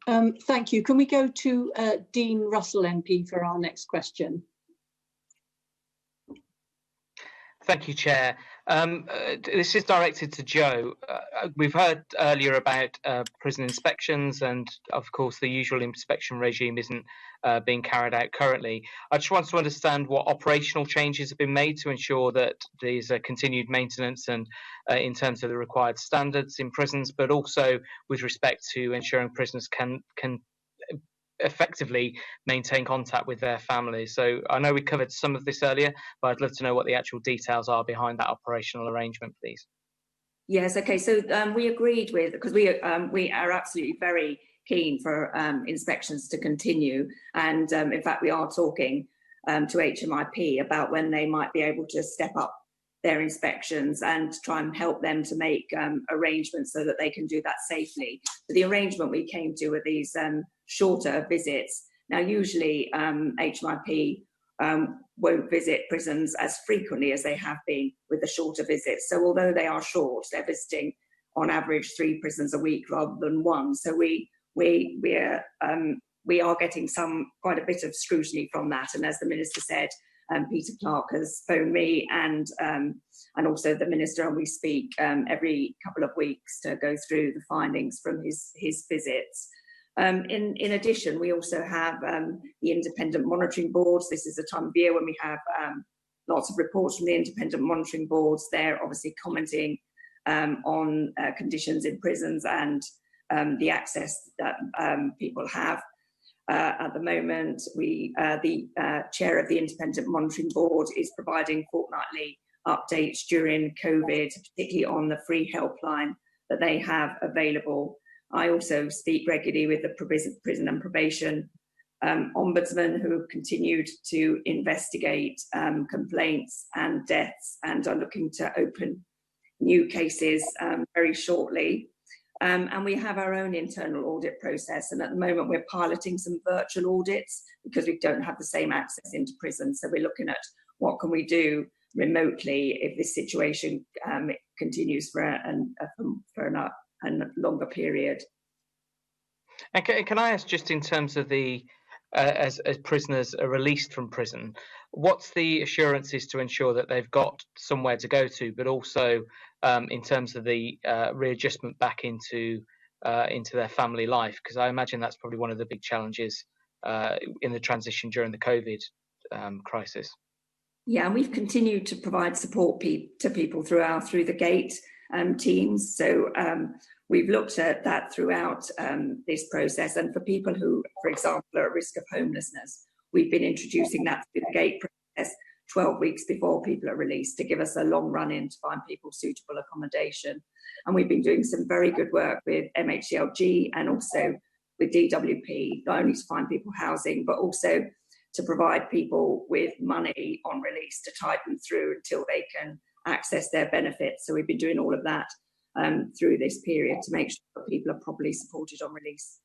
Thank you. Can we go to Dean Russell MP for our next question? Thank you, Chair. This is directed to Joe. We've heard earlier about prison inspections, and of course the usual inspection regime isn't being carried out currently. I just want to understand what operational changes have been made to ensure that there's a continued maintenance and in terms of the required standards in prisons, but also with respect to ensuring prisoners can effectively maintain contact with their families. So I know we covered some of this earlier, but I'd love to know what the actual details are behind that operational arrangement, please. Yes, okay, so we agreed with, because we are absolutely very keen for inspections to continue, and in fact we are talking to HMIP about when they might be able to step up their inspections and try and help them to make arrangements so that they can do that safely. So the arrangement we came to with these shorter visits. Now, usually HMIP won't visit prisons as frequently as they have been with the shorter visits. So although they are short, they're visiting on average 3 prisons a week rather than 1. So we are getting quite a bit of scrutiny from that. And as the Minister said, Peter Clark has phoned me and also the Minister, and we speak every couple of weeks to go through the findings from his visits. In addition, we also have the independent monitoring boards. This is a time of year when we have lots of reports from the independent monitoring boards. They're obviously commenting on conditions in prisons and the access that people have. At the moment, the chair of the independent monitoring board is providing fortnightly updates during COVID, particularly on the free helpline that they have available. I also speak regularly with the prison and probation ombudsman, who have continued to investigate complaints and deaths and are looking to open new cases very shortly. And we have our own internal audit process, and at the moment we're piloting some virtual audits because we don't have the same access into prison. So we're looking at what can we do remotely if this situation continues for a longer period. And can I ask, just in terms of the as prisoners are released from prison, what's the assurances to ensure that they've got somewhere to go to, but also in terms of the readjustment back into their family life? Because I imagine that's probably one of the big challenges in the transition during the COVID crisis. Yeah, and we've continued to provide support to people through the gate teams. So we've looked at that throughout this process. And for people who, for example, are at risk of homelessness, we've been introducing that through the gate process 12 weeks before people are released to give us a long run-in to find people suitable accommodation. And we've been doing some very good work with MHCLG and also with DWP, not only to find people housing, but also to provide people with money on release to tide them through until they can access their benefits. So we've been doing all of that through this period to make sure that people are properly supported on release.